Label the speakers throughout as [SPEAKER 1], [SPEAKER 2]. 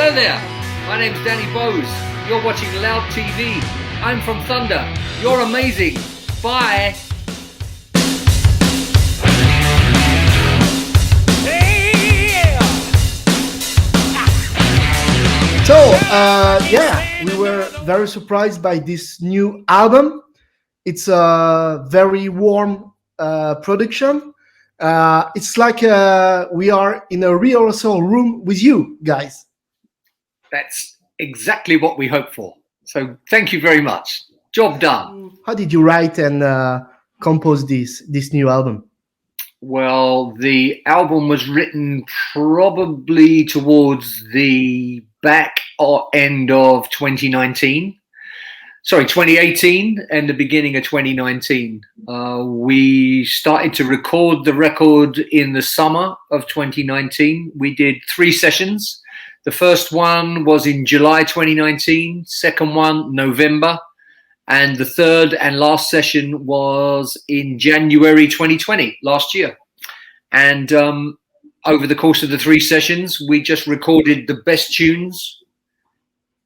[SPEAKER 1] Hello there, my name's Danny Bose. You're watching Loud TV. I'm from Thunder. You're amazing. Bye.
[SPEAKER 2] So, we were very surprised by this new album. It's a very warm production. It's like we are in a rehearsal room with you guys.
[SPEAKER 1] That's exactly what we hope for. So thank you very much. Job done.
[SPEAKER 2] How did you write and compose this new album?
[SPEAKER 1] Well, the album was written probably towards the back or end of 2019. Sorry, 2018 and the beginning of 2019. We started to record the record in the summer of 2019. We did 3 sessions. The first one was in July 2019, second one, November, and the third and last session was in January 2020, last year. And over the course of the 3 sessions, we just recorded the best tunes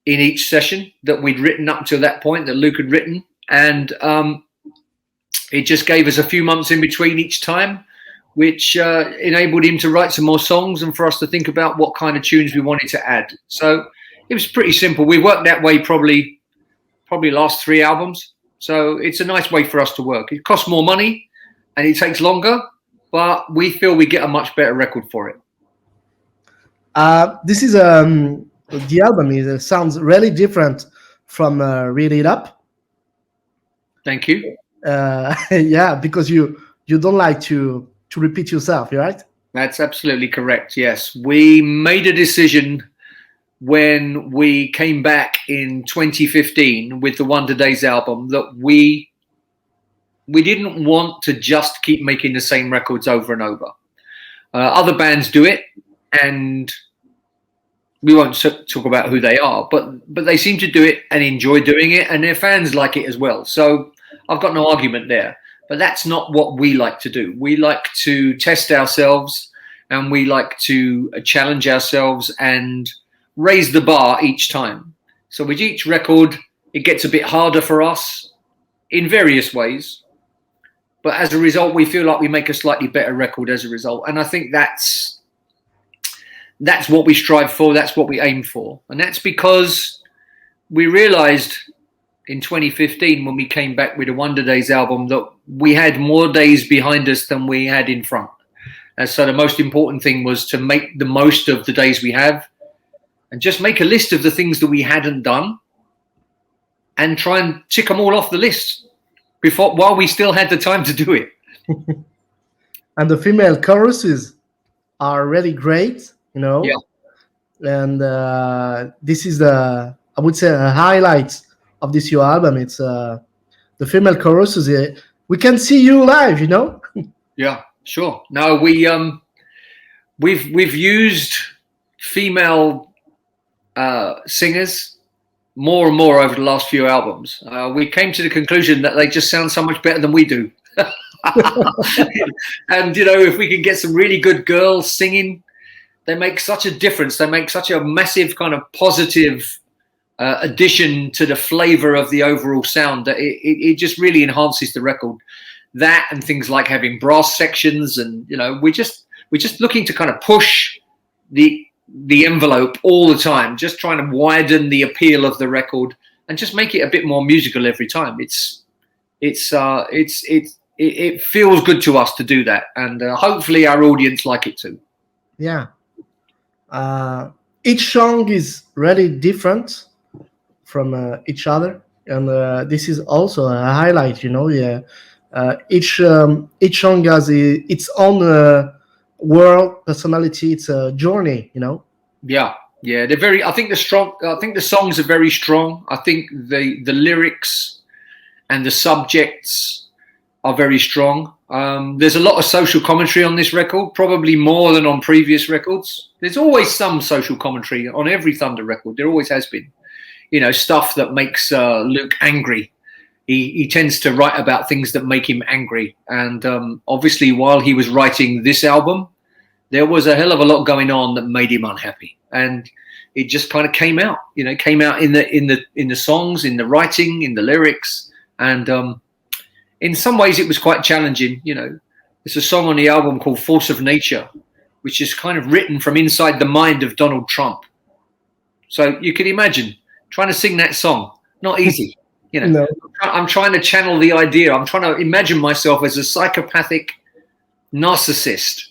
[SPEAKER 1] in each session that we'd written up to that point, that Luke had written. And it just gave us a few months in between each time, which enabled him to write some more songs and for us to think about what kind of tunes we wanted to add. So it was pretty simple. We worked that way probably last 3 albums. So it's a nice way for us to work. It costs more money and it takes longer, but we feel we get a much better record for it.
[SPEAKER 2] This is the album sounds really different from Read It Up.
[SPEAKER 1] Thank you.
[SPEAKER 2] Yeah, because you don't like to repeat yourself, right?
[SPEAKER 1] That's absolutely correct. Yes, we made a decision when we came back in 2015 with the Wonder Days album that we didn't want to just keep making the same records over and over. Other bands do it, and we won't talk about who they are, but they seem to do it and enjoy doing it, and their fans like it as well. So I've got no argument there. But that's not what we like to do. We like to test ourselves, and we like to challenge ourselves and raise the bar each time. So with each record, it gets a bit harder for us in various ways. But as a result, we feel like we make a slightly better record as a result. And I think that's what we strive for. That's what we aim for. And that's because we realized in 2015, when we came back with the Wonder Days album, that we had more days behind us than we had in front. And so the most important thing was to make the most of the days we have and just make a list of the things that we hadn't done and try and tick them all off the list while we still had the time to do it.
[SPEAKER 2] And the female choruses are really great, you know.
[SPEAKER 1] Yeah.
[SPEAKER 2] And this is I would say, a highlight of this new album. It's the female choruses. We can see you live, you know.
[SPEAKER 1] Yeah, sure. No, we've used female singers more and more over the last few albums. We came to the conclusion that they just sound so much better than we do. And you know, if we can get some really good girls singing, they make such a difference. They make such a massive kind of positive addition to the flavor of the overall sound that it just really enhances the record. That and things like having brass sections, and you know, we're just looking to kind of push the envelope all the time, just trying to widen the appeal of the record and just make it a bit more musical every time. It feels good to us to do that, and hopefully our audience like it too.
[SPEAKER 2] Yeah. Each song is really different from each other, and this is also a highlight, you know. Yeah, each song has its own world, personality. It's a journey, you know.
[SPEAKER 1] Yeah, they're very. I think the songs are very strong. I think the lyrics and the subjects are very strong. There's a lot of social commentary on this record, probably more than on previous records. There's always some social commentary on every Thunder record. There always has been. You know, stuff that makes Luke angry. He tends to write about things that make him angry. And obviously, while he was writing this album, there was a hell of a lot going on that made him unhappy. And it just kind of came out. Came out in the songs, in the writing, in the lyrics, and in some ways it was quite challenging. There's a song on the album called "Force of Nature," which is kind of written from inside the mind of Donald Trump. So you can imagine trying to sing that song, not easy.
[SPEAKER 2] No.
[SPEAKER 1] I'm trying to channel the idea. I'm trying to imagine myself as a psychopathic narcissist.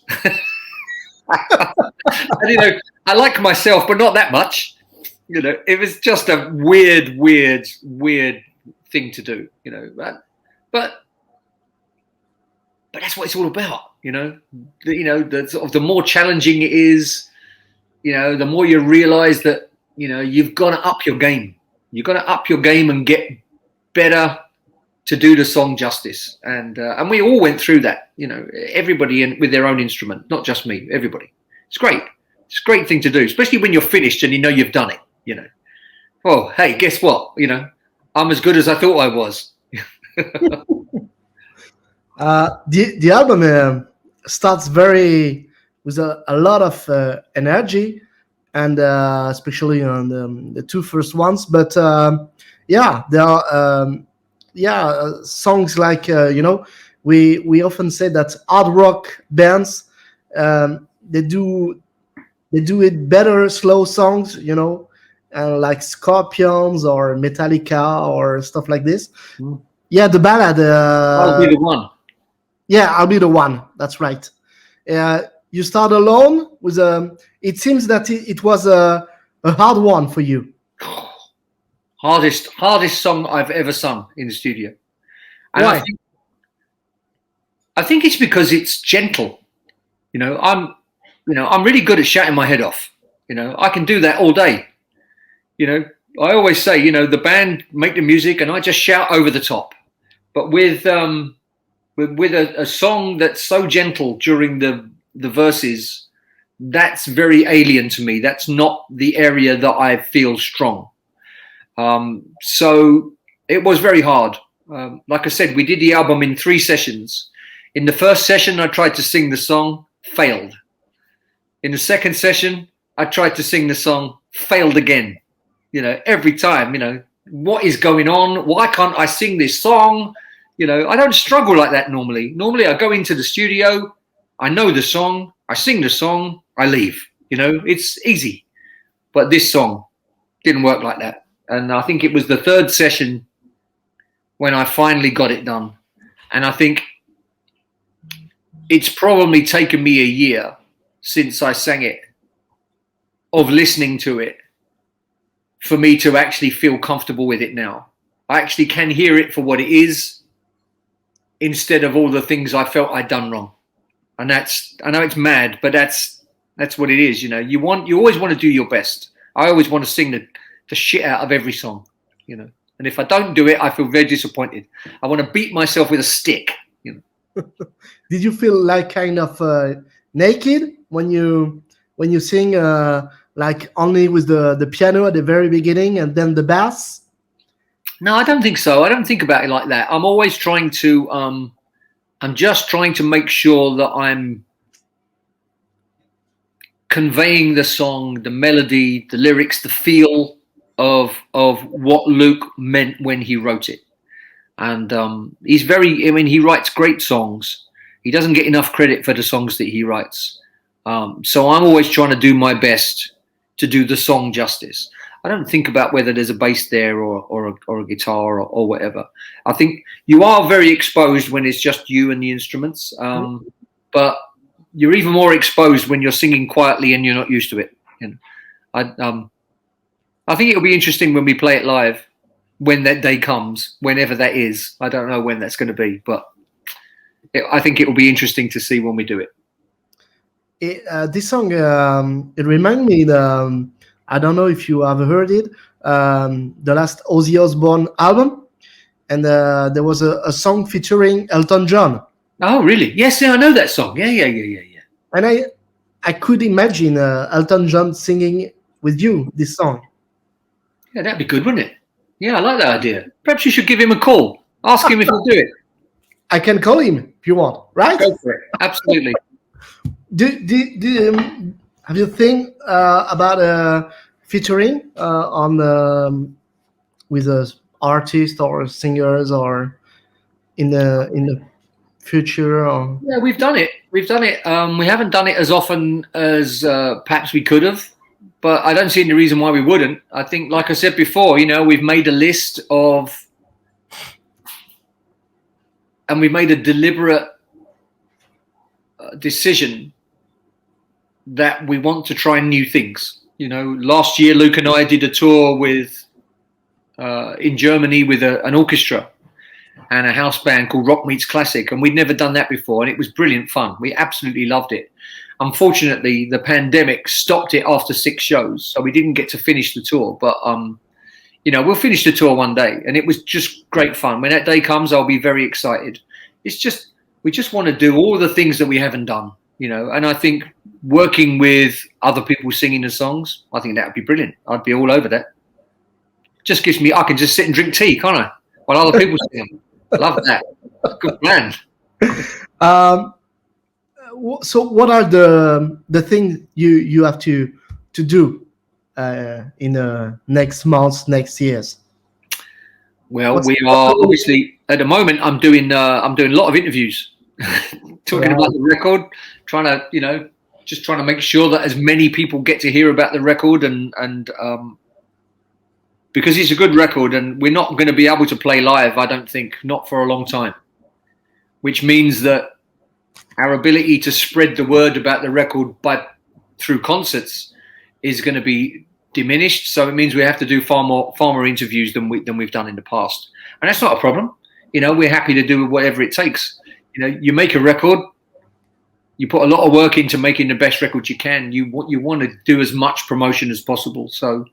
[SPEAKER 1] And, I like myself, but not that much. It was just a weird thing to do. But that's what it's all about. The more challenging it is, the more you realize that you've got to up your game. You've got to up your game and get better to do the song justice. And we all went through that. Everybody with their own instrument, not just me. Everybody. It's great. It's a great thing to do, especially when you're finished and you've done it. Well, hey, guess what? I'm as good as I thought I was.
[SPEAKER 2] The album starts with a lot of energy, and especially on the two first ones. But there are songs like we often say that hard rock bands they do it better, slow songs, like Scorpions or Metallica or stuff like this.
[SPEAKER 1] Mm.
[SPEAKER 2] Yeah, the ballad.
[SPEAKER 1] I'll be the one.
[SPEAKER 2] Yeah, I'll be the one. That's right. You start alone with it seems that it was a hard one for you.
[SPEAKER 1] Hardest song I've ever sung in the studio. And
[SPEAKER 2] Why?
[SPEAKER 1] I think it's because it's gentle. I'm really good at shouting my head off. I can do that all day. I always say, the band make the music and I just shout over the top. But with a song that's so gentle during the verses, that's very alien to me. That's not the area that I feel strong. So it was very hard. Like I said, we did the album in 3 sessions. In the first session, I tried to sing the song, failed. In the second session, I tried to sing the song, failed again. Every time, what is going on? Why can't I sing this song? I don't struggle like that normally. Normally, I go into the studio, I know the song, I sing the song, I leave. It's easy. But this song didn't work like that. And I think it was the 3rd session when I finally got it done. And I think it's probably taken me a year since I sang it, of listening to it, for me to actually feel comfortable with it now. I actually can hear it for what it is, instead of all the things I felt I'd done wrong. And I know it's mad, but that's what it is. You always want to do your best. I always want to sing the shit out of every song, And if I don't do it, I feel very disappointed. I want to beat myself with a stick.
[SPEAKER 2] Did you feel like kind of naked when you sing like only with the piano at the very beginning and then the bass?
[SPEAKER 1] No, I don't think so. I don't think about it like that. I'm always trying to I'm just trying to make sure that I'm conveying the song, the melody, the lyrics, the feel of what Luke meant when he wrote it. And he writes great songs. He doesn't get enough credit for the songs that he writes. So I'm always trying to do my best to do the song justice. I don't think about whether there's a bass there or a guitar or whatever. I think you are very exposed when it's just you and the instruments, but you're even more exposed when you're singing quietly and you're not used to it. I think it'll be interesting when we play it live, when that day comes, whenever that is. I don't know when that's going to be, but I think it will be interesting to see when we do it.
[SPEAKER 2] This song, it reminds me I don't know if you have heard it, the last Ozzy Osbourne album, and there was a song featuring Elton John.
[SPEAKER 1] Oh, really? Yes, I know that song. Yeah.
[SPEAKER 2] And I could imagine Elton John singing with you this song.
[SPEAKER 1] Yeah, that'd be good, wouldn't it? Yeah, I like that idea. Perhaps you should give him a call. Ask him if he'll do it.
[SPEAKER 2] I can call him if you want, right?
[SPEAKER 1] Go for it. Absolutely.
[SPEAKER 2] Have you think about featuring on with a artist or singers, or in the future? Or
[SPEAKER 1] Yeah, we've done it. We've done it. We haven't done it as often as perhaps we could have, but I don't see any reason why we wouldn't. I think, like I said before, we've made a list of, and we've made a deliberate decision that we want to try new things. Last year, Luke and I did a tour in Germany with an orchestra and a house band called Rock Meets Classic, and we'd never done that before, and it was brilliant fun. We absolutely loved it. Unfortunately, the pandemic stopped it after 6 shows, so we didn't get to finish the tour. But we'll finish the tour one day, and it was just great fun. When that day comes, I'll be very excited. It's just we just want to do all the things that we haven't done, and I think working with other people singing the songs, I think that would be brilliant. I'd be all over that. Just gives me, I can just sit and drink tea, can't I? While other people sing them. Love that. Good plan.
[SPEAKER 2] So what are the things you have to do in the next months, next years?
[SPEAKER 1] Well, we are obviously at the moment. I'm doing a lot of interviews, talking about the record, trying to make sure that as many people get to hear about the record, and because it's a good record, and we're not going to be able to play live, I don't think, not for a long time, which means that our ability to spread the word about the record through concerts is going to be diminished. So it means we have to do far more interviews than we've done in the past, and that's not a problem. We're happy to do whatever it takes. You make a record, you put a lot of work into making the best record you can. You want to do as much promotion as possible. So,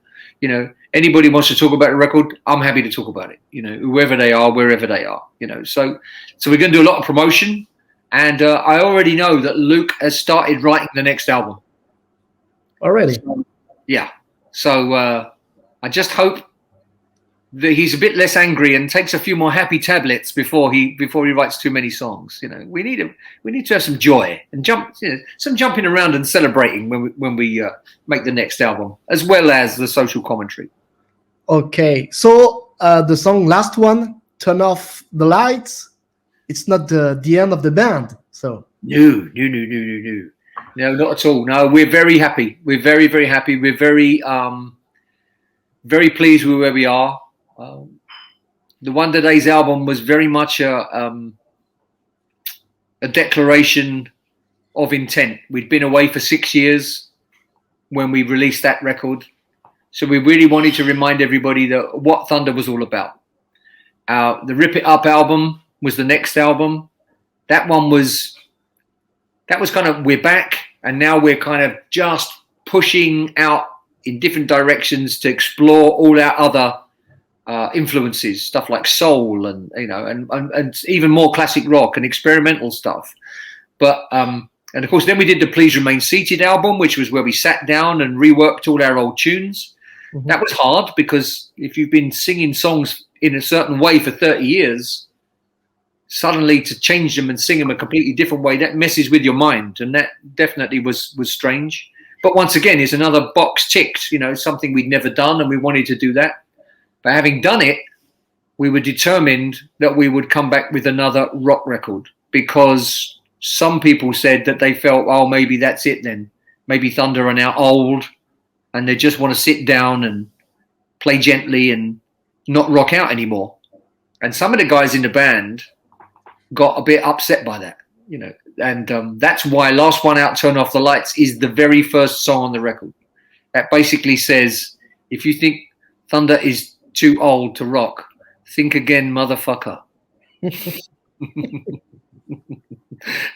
[SPEAKER 1] anybody wants to talk about a record, I'm happy to talk about it. Whoever they are, wherever they are. So we're going to do a lot of promotion. And I already know that Luke has started writing the next album.
[SPEAKER 2] Already?
[SPEAKER 1] Yeah. So I just hope that he's a bit less angry and takes a few more happy tablets before he writes too many songs. We need to have some joy and some jumping around and celebrating when we make the next album, as well as the social commentary. Okay.
[SPEAKER 2] So the song last one, Turn Off the Lights. It's not the end of the band, so
[SPEAKER 1] no, not at all. No, we're very happy. We're very, very happy. We're very, very pleased with where we are. The Wonder Days album was very much a declaration of intent. We'd been away for 6 years when we released that record, so we really wanted to remind everybody that what Thunder was all about. The Rip It Up album was the next album. That was kind of, we're back, and now we're kind of just pushing out in different directions to explore all our other influences, stuff like soul and and even more classic rock and experimental stuff. But and of course, then we did the Please Remain Seated album, which was where we sat down and reworked all our old tunes. Mm-hmm. That was hard, because if you've been singing songs in a certain way for 30 years, suddenly to change them and sing them a completely different way, that messes with your mind, and that definitely was strange. But once again, it's another box ticked, something we'd never done, and we wanted to do that. But having done it, we were determined that we would come back with another rock record, because some people said that they felt, oh, maybe that's it then. Maybe Thunder are now old and they just want to sit down and play gently and not rock out anymore. And some of the guys in the band got a bit upset by that, and that's why Last One Out, Turn Off the Lights is the very first song on the record. That basically says, if you think Thunder is too old to rock, think again, motherfucker.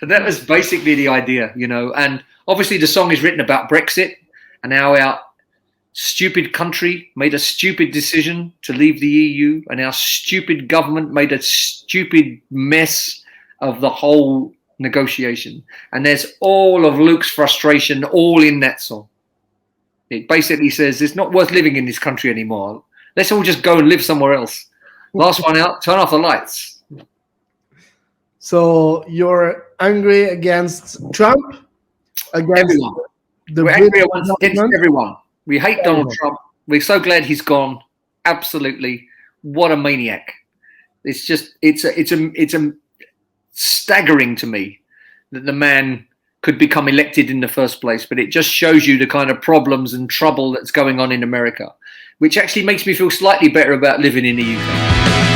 [SPEAKER 1] That was basically the idea, and obviously the song is written about Brexit and how our stupid country made a stupid decision to leave the EU, and our stupid government made a stupid mess of the whole negotiation. And there's all of Luke's frustration all in that song. It basically says it's not worth living in this country anymore. Let's all just go and live somewhere else. Last One Out, Turn Off the Lights.
[SPEAKER 2] So you're angry against Trump? Against
[SPEAKER 1] everyone. We're angry against everyone. We hate Donald Trump. We're so glad he's gone. Absolutely. What a maniac. It's just, it's a staggering to me that the man could become elected in the first place, but it just shows you the kind of problems and trouble that's going on in America, which actually makes me feel slightly better about living in the UK.